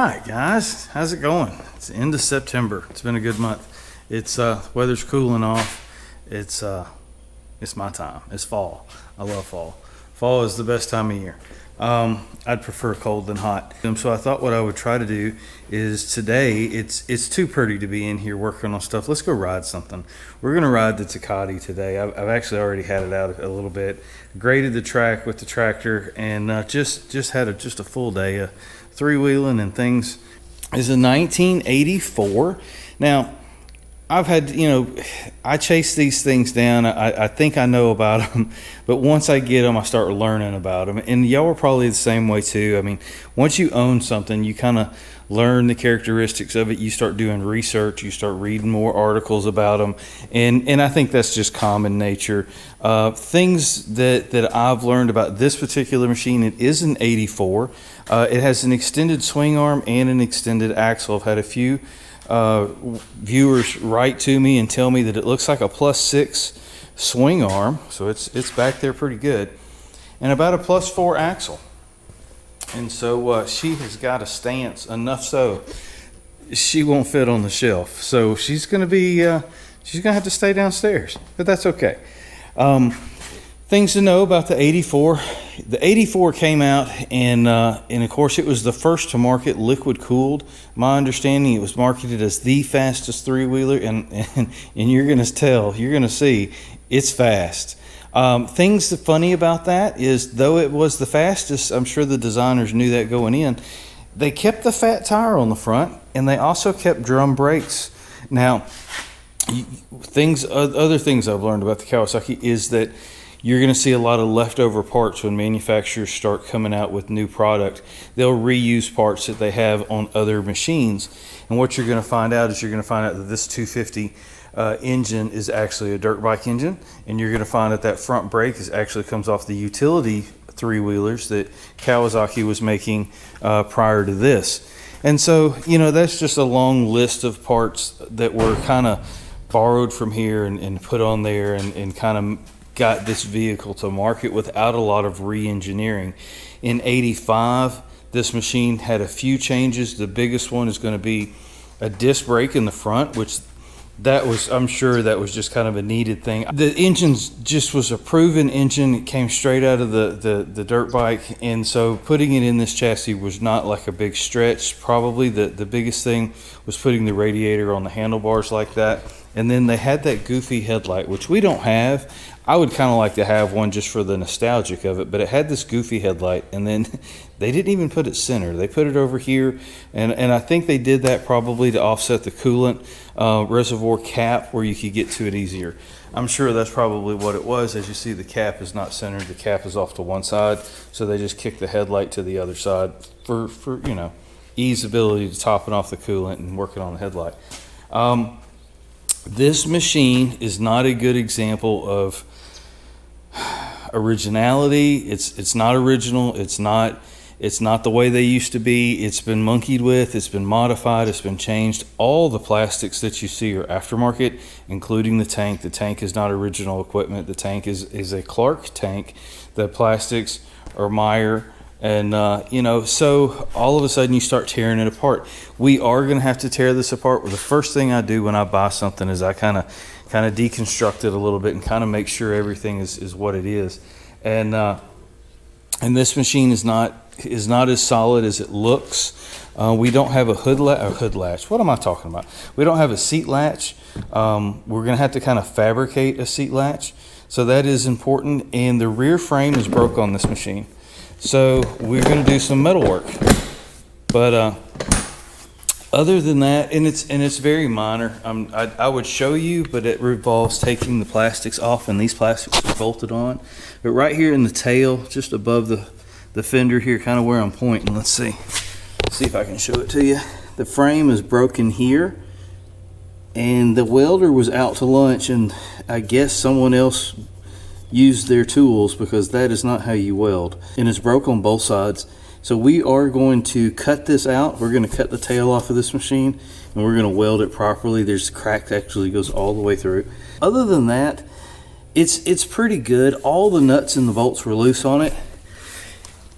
right, guys, how's it going? It's the end of September. It's been a good month. It's weather's cooling off. It's my time. It's fall. I love fall. Fall is the best time of year. I'd prefer cold than hot. So I thought what I would try to do is today, it's too pretty to be in here working on stuff. Let's go ride something. We're gonna ride the TECATE today. I've actually already had it out a little bit. Graded the track with the tractor and just had a full day of three-wheeling and things. It's a 1984. Now, I've had, I chase these things down. I think I know about them, but once I get them, I start learning about them. And y'all are probably the same way too. I mean, once you own something, you kind of learn the characteristics of it. You start doing research. You start reading more articles about them. And I think that's just common nature. Things that I've learned about this particular machine, it is an 84. It has an extended swing arm and an extended axle. I've had a few viewers write to me and tell me that it looks like a +6 swing arm, so it's back there pretty good, and about a +4 axle. And so she has got a stance enough so she won't fit on the shelf, so she's gonna have to stay downstairs, but that's okay. Things to know about the 84. The 84 came out and of course it was the first to market liquid cooled. My understanding, it was marketed as the fastest three-wheeler, and you're gonna see it's fast. Things funny about that is, though it was the fastest, I'm sure the designers knew that going in, they kept the fat tire on the front and they also kept drum brakes. Now, other things I've learned about the Kawasaki is that you're going to see a lot of leftover parts when manufacturers start coming out with new product. They'll reuse parts that they have on other machines. And what you're going to find out is that this 250 engine is actually a dirt bike engine. And you're going to find that front brake actually comes off the utility three-wheelers that Kawasaki was making prior to this. And so, that's just a long list of parts that were kind of borrowed from here and put on there and kind of got this vehicle to market without a lot of re-engineering. In 85, this machine had a few changes. The biggest one is going to be a disc brake in the front, which I'm sure that was just kind of a needed thing. The engine just was a proven engine. It came straight out of the dirt bike, and so putting it in this chassis was not like a big stretch. Probably the biggest thing was putting the radiator on the handlebars like that. And then they had that goofy headlight, which we don't have. I would kind of like to have one just for the nostalgic of it, but it had this goofy headlight, and then they didn't even put it center. They put it over here, and I think they did that probably to offset the coolant reservoir cap where you could get to it easier. I'm sure that's probably what it was. As you see, the cap is not centered. The cap is off to one side, so they just kicked the headlight to the other side for ease ability to topping off the coolant and working on the headlight. This machine is not a good example of originality. It's not original. It's not the way they used to be. It's been monkeyed with. It's been modified. It's been changed. All the plastics that you see are aftermarket, including the tank. The tank is not original equipment. The tank is a Clark tank. The plastics are Meyer. And, so all of a sudden you start tearing it apart. We are going to have to tear this apart. Well, the first thing I do when I buy something is I kind of deconstruct it a little bit and kind of make sure everything is what it is. And this machine is not as solid as it looks. We don't have a hood latch. What am I talking about? We don't have a seat latch. We're going to have to kind of fabricate a seat latch. So that is important. And the rear frame is broke on this machine. So we're going to do some metal work, but other than that, and it's very minor. I would show you, but it involves taking the plastics off, and these plastics are bolted on. But right here in the tail, just above the fender here, kind of where I'm pointing, let's see if I can show it to you. The frame is broken here, and the welder was out to lunch, and I guess someone else used their tools, because that is not how you weld, and it's broke on both sides. So we are going to cut this out. We're going to cut the tail off of this machine, and we're going to weld it properly. There's a crack that actually goes all the way through. Other than that, it's pretty good. All the nuts and the bolts were loose on it.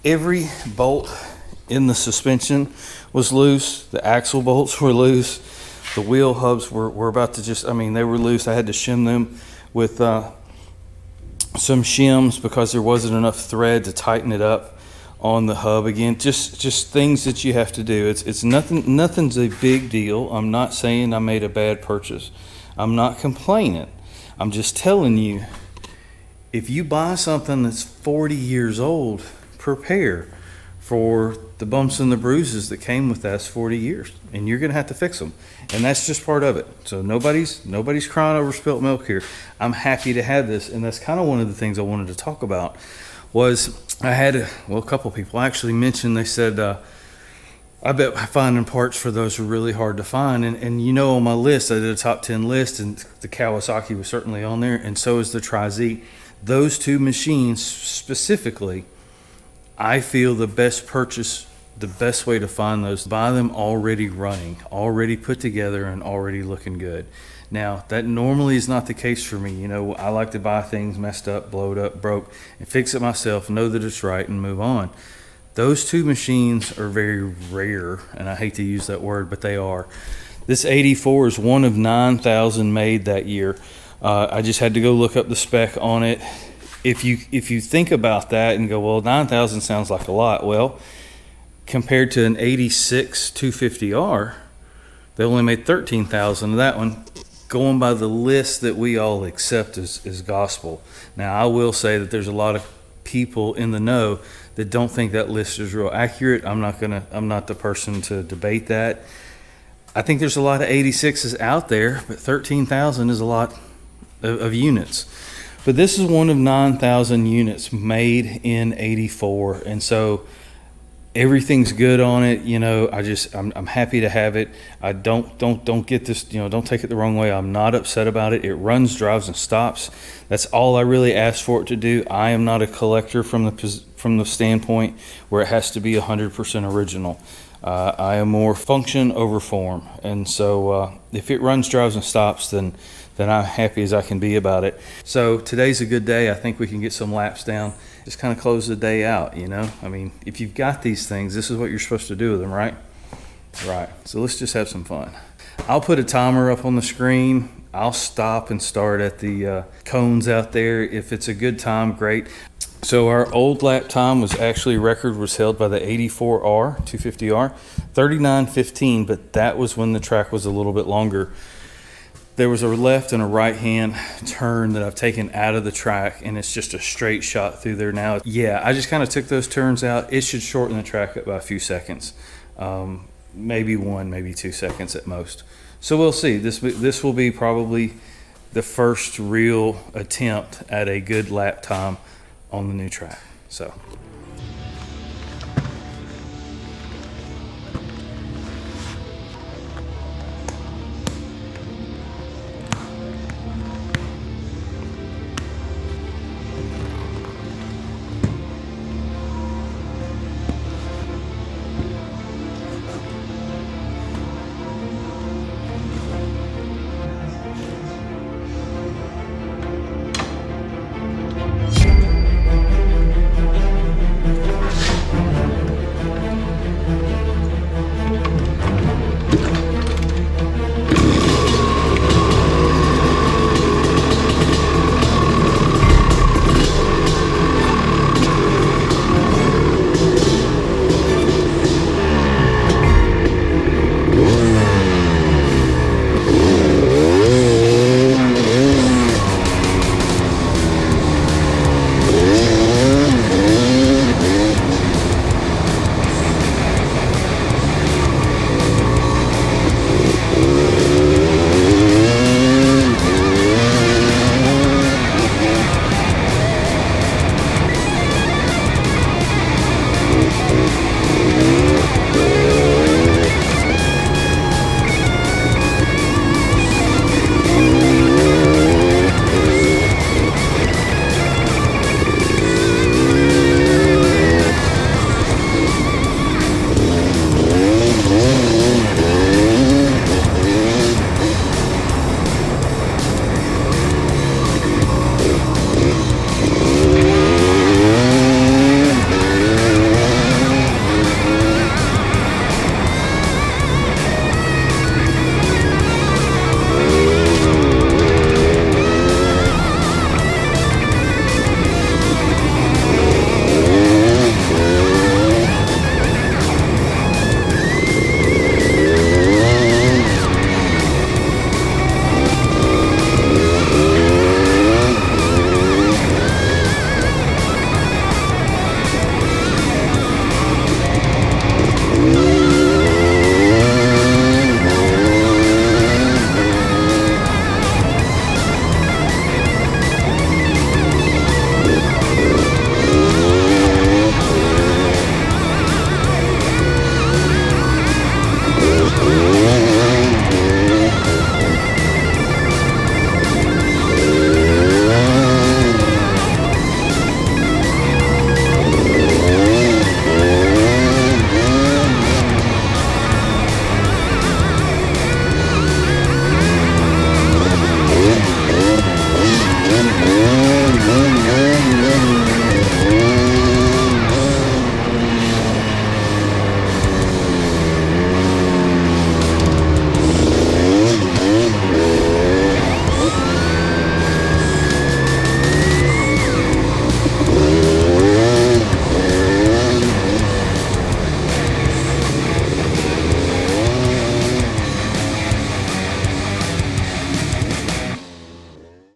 Every bolt in the suspension was loose. The axle bolts were loose. The wheel hubs were about to just, I mean, they were loose. I had to shim them with some shims because there wasn't enough thread to tighten it up on the hub again. Just things that you have to do. It's nothing's a big deal. I'm not saying I made a bad purchase. I'm not complaining. I'm just telling you, if you buy something that's 40 years old, prepare for the bumps and the bruises that came with that 40 years, and you're gonna have to fix them, and that's just part of it. So nobody's crying over spilt milk here. I'm happy to have this, and that's kind of one of the things I wanted to talk about. Was I had a couple people actually mentioned, they said, I bet finding parts for those are really hard to find, and you know, on my list I did a top 10 list, and the Kawasaki was certainly on there, and so is the Tri-Z. Those two machines specifically, I feel the best purchase, the best way to find those, buy them already running, already put together, and already looking good. Now, that normally is not the case for me. You know, I like to buy things messed up, blowed up, broke, and fix it myself, know that it's right, and move on. Those two machines are very rare, and I hate to use that word, but they are. This 84 is one of 9,000 made that year. I just had to go look up the spec on it. If you think about that and go, well, 9,000 sounds like a lot. Well, compared to an 86 250R, they only made 13,000 of that one, going by the list that we all accept as gospel. Now, I will say that there's a lot of people in the know that don't think that list is real accurate. I'm not the person to debate that. I think there's a lot of 86s out there, but 13,000 is a lot of units. But this is one of 9,000 units made in 84, and so everything's good on it. You know, I'm happy to have it. I don't get this, you know, don't take it the wrong way. I'm not upset about it. It runs, drives, and stops. That's all I really asked for it to do. I am not a collector from the standpoint where it has to be 100% original. I am more function over form, and so if it runs, drives, and stops, then I'm happy as I can be about it. So today's a good day. I think we can get some laps down. Just kind of close the day out, you know? I mean, if you've got these things, this is what you're supposed to do with them, right? Right. So let's just have some fun. I'll put a timer up on the screen. I'll stop and start at the cones out there. If it's a good time, great. So our old lap time was actually, record was held by the 84R, 250R, 39:15, but that was when the track was a little bit longer. There was a left and a right hand turn that I've taken out of the track, and it's just a straight shot through there now. Yeah, I just kind of took those turns out. It should shorten the track up by a few seconds, maybe 1, maybe 2 seconds at most. So we'll see. This will be probably the first real attempt at a good lap time on the new track. So.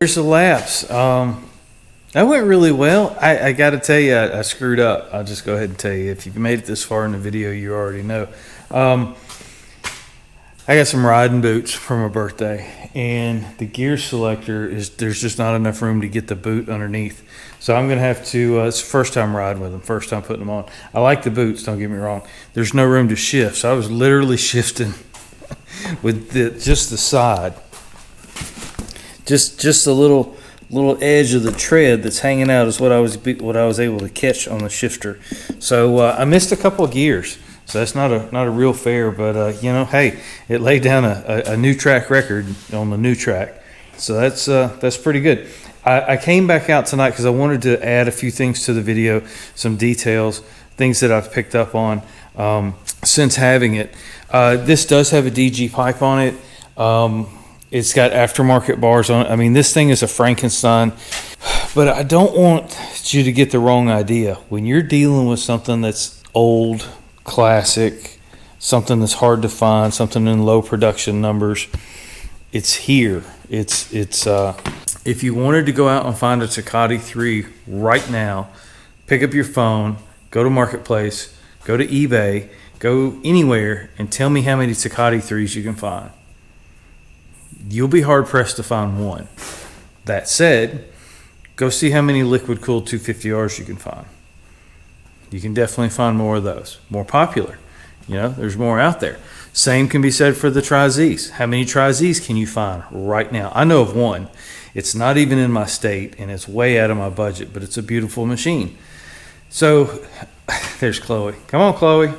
Here's the laps. That went really well. I got to tell you, I screwed up. I'll just go ahead and tell you. If you've made it this far in the video, you already know. I got some riding boots for my birthday, and the gear selector there's just not enough room to get the boot underneath. So I'm gonna have to. It's the first time riding with them, first time putting them on. I like the boots. Don't get me wrong. There's no room to shift, so I was literally shifting with just the side, just a little edge of the tread that's hanging out is what I was able to catch on the shifter. So I missed a couple of gears. So that's not a real fair, but you know, hey, it laid down a new track record on the new track. So that's pretty good. I came back out tonight because I wanted to add a few things to the video, some details, things that I've picked up on since having it. This does have a DG pipe on it. It's got aftermarket bars on it. I mean, this thing is a Frankenstein, but I don't want you to get the wrong idea. When you're dealing with something that's old, classic, something that's hard to find, something in low production numbers, it's here. It's if you wanted to go out and find a TECATE 3 right now, pick up your phone, go to Marketplace, go to eBay, go anywhere, and tell me how many TECATE 3s you can find. You'll be hard pressed to find one. That said, go see how many liquid cooled 250Rs you can find. You can definitely find more of those. More popular. You know, there's more out there. Same can be said for the Tri-Zs. How many Tri-Zs can you find right now? I know of one. It's not even in my state, and it's way out of my budget, but it's a beautiful machine. So, there's Chloe. Come on, Chloe.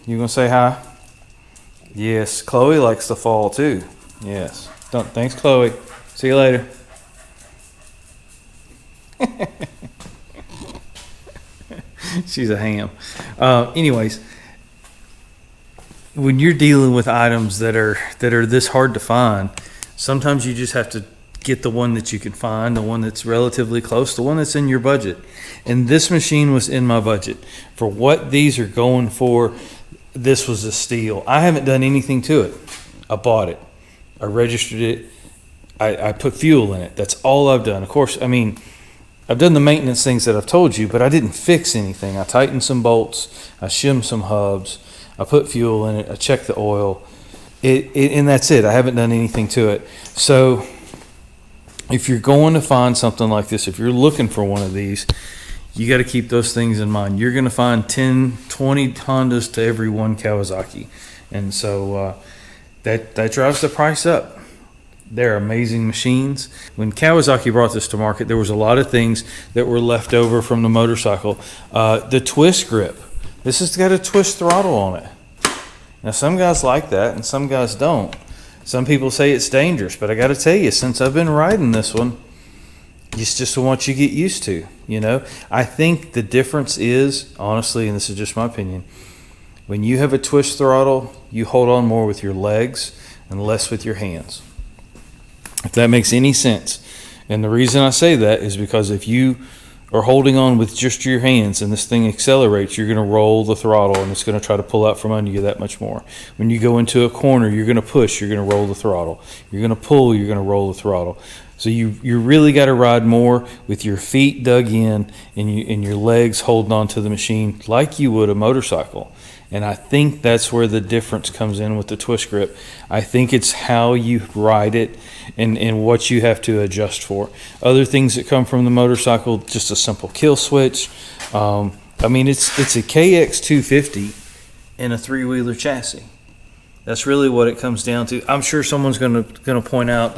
You gonna say hi? Yes, Chloe likes the fall too. Yes. Thanks, Chloe. See you later. She's a ham. Anyways, when you're dealing with items that are this hard to find, sometimes you just have to get the one that you can find, the one that's relatively close, the one that's in your budget. And this machine was in my budget. For what these are going for, this was a steal. I haven't done anything to it. I bought it. I registered it. I put fuel in it. That's all I've done. Of course, I mean, I've done the maintenance things that I've told you, but I didn't fix anything. I tightened some bolts. I shimmed some hubs. I put fuel in it. I checked the oil. And that's it. I haven't done anything to it. So if you're going to find something like this, if you're looking for one of these, you got to keep those things in mind. You're going to find 10, 20 Hondas to every one Kawasaki. And so that drives the price up. They're amazing machines. When Kawasaki brought this to market, there was a lot of things that were left over from the motorcycle. The twist grip. This has got a twist throttle on it. Now, some guys like that and some guys don't. Some people say it's dangerous, but I got to tell you, since I've been riding this one, it's just what you get used to, you know. I think the difference is, honestly, and this is just my opinion, when you have a twist throttle, you hold on more with your legs and less with your hands. If that makes any sense. And the reason I say that is because if you are holding on with just your hands and this thing accelerates, you're going to roll the throttle and it's going to try to pull out from under you that much more. When you go into a corner, you're going to push, you're going to roll the throttle. You're going to pull, you're going to roll the throttle. So you really got to ride more with your feet dug in and your legs holding on to the machine like you would a motorcycle. And I think that's where the difference comes in with the twist grip. I think it's how you ride it and what you have to adjust for. Other things that come from the motorcycle, just a simple kill switch. I mean, it's a KX250 in a three-wheeler chassis. That's really what it comes down to. I'm sure someone's going to point out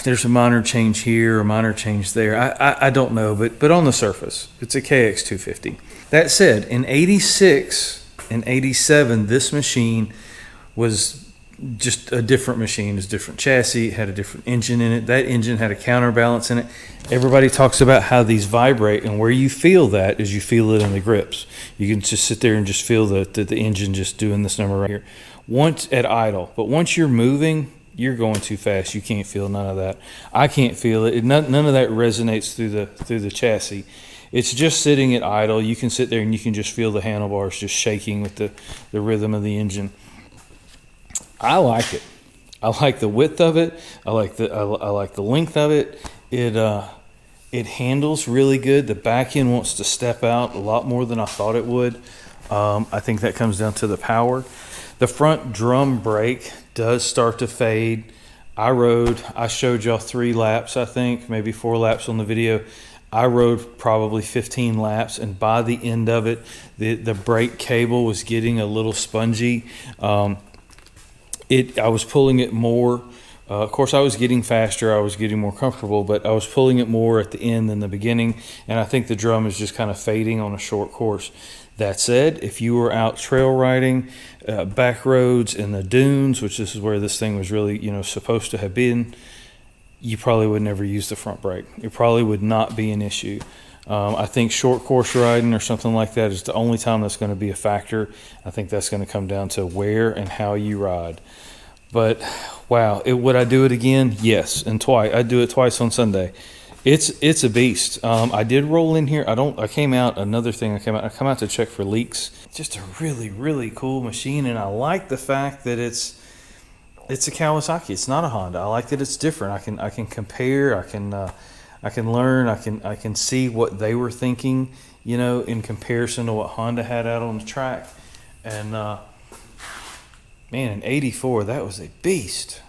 there's a minor change here or minor change there. I don't know, but on the surface, it's a KX250. That said, in 86 and 87, this machine was just a different machine. It was a different chassis. It had a different engine in it. That engine had a counterbalance in it. Everybody talks about how these vibrate, and where you feel that is you feel it in the grips. You can just sit there and just feel the engine just doing this number right here. Once at idle, but once you're moving, you're going too fast. You can't feel none of that. I can't feel it. None of that resonates through the chassis. it's just sitting at idle. You can sit there and you can just feel the handlebars just shaking with the rhythm of the engine. I like it. I like the width of it. I like the length of it. It handles really good. The back end wants to step out a lot more than I thought it would. I think that comes down to the power. The front drum brake does start to fade. I showed y'all 3 laps, I think, maybe 4 laps on the video. I rode probably 15 laps, and by the end of it, the brake cable was getting a little spongy. I was pulling it more. Of course, I was getting faster. I was getting more comfortable, but I was pulling it more at the end than the beginning, and I think the drum is just kind of fading on a short course. That said, if you were out trail riding, back roads in the dunes, which this is where this thing was really, supposed to have been, you probably would never use the front brake. It probably would not be an issue. I think short course riding or something like that is the only time that's going to be a factor. I think that's going to come down to where and how you ride. But wow, would I do it again? Yes, and twice. I'd do it twice on Sunday. It's a beast. I did roll in here. I came out to check for leaks. Just a really, really cool machine, and I like the fact that it's a Kawasaki. It's not a Honda. I like that it's different. I can compare. I can learn. I can see what they were thinking, in comparison to what Honda had out on the track. And man, in '84, that was a beast.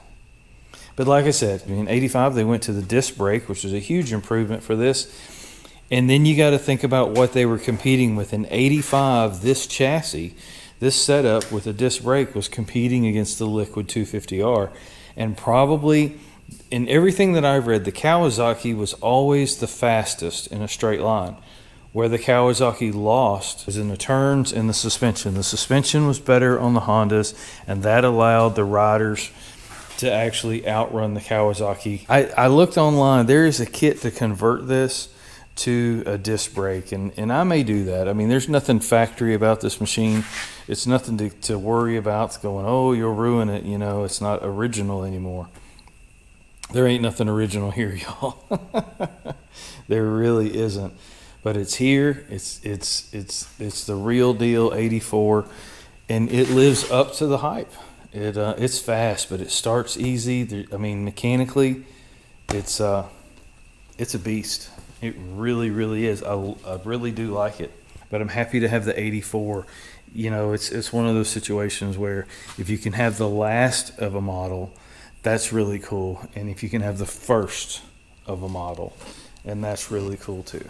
But like I said, in '85, they went to the disc brake, which was a huge improvement for this. And then you got to think about what they were competing with. In '85, this chassis, this setup with a disc brake was competing against the Liquid 250R. And probably, in everything that I've read, the Kawasaki was always the fastest in a straight line. Where the Kawasaki lost was in the turns and the suspension. The suspension was better on the Hondas, and that allowed the riders to actually outrun the Kawasaki. I looked online. There is a kit to convert this to a disc brake, and I may do that. I mean, there's nothing factory about this machine. It's nothing to worry about. It's going, oh, you'll ruin it. It's not original anymore. There ain't nothing original here, y'all. There really isn't. But it's here. It's the real deal. '84, and it lives up to the hype. It's fast, but it starts easy. Mechanically, it's a beast. It really, really is. I really do like it. But I'm happy to have the '84. It's one of those situations where if you can have the last of a model, that's really cool. And if you can have the first of a model, and that's really cool too.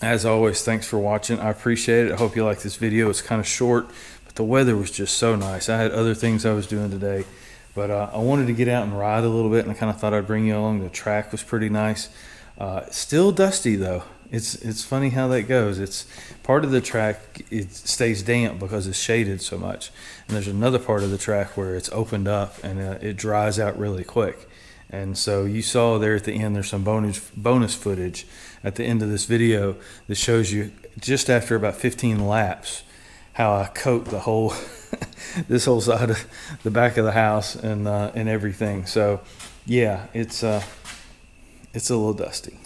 As always, thanks for watching. I appreciate it. I hope you like this video. It's kind of short, but the weather was just so nice. I had other things I was doing today, but I wanted to get out and ride a little bit, and I kind of thought I'd bring you along. The track was pretty nice. Still dusty though. It's funny how that goes. It's part of the track, it stays damp because it's shaded so much, and there's another part of the track where it's opened up and it dries out really quick. And so you saw there at the end, there's some bonus footage at the end of this video that shows you just after about 15 laps how I coat the whole this whole side of the back of the house and everything. So yeah, it's a little dusty.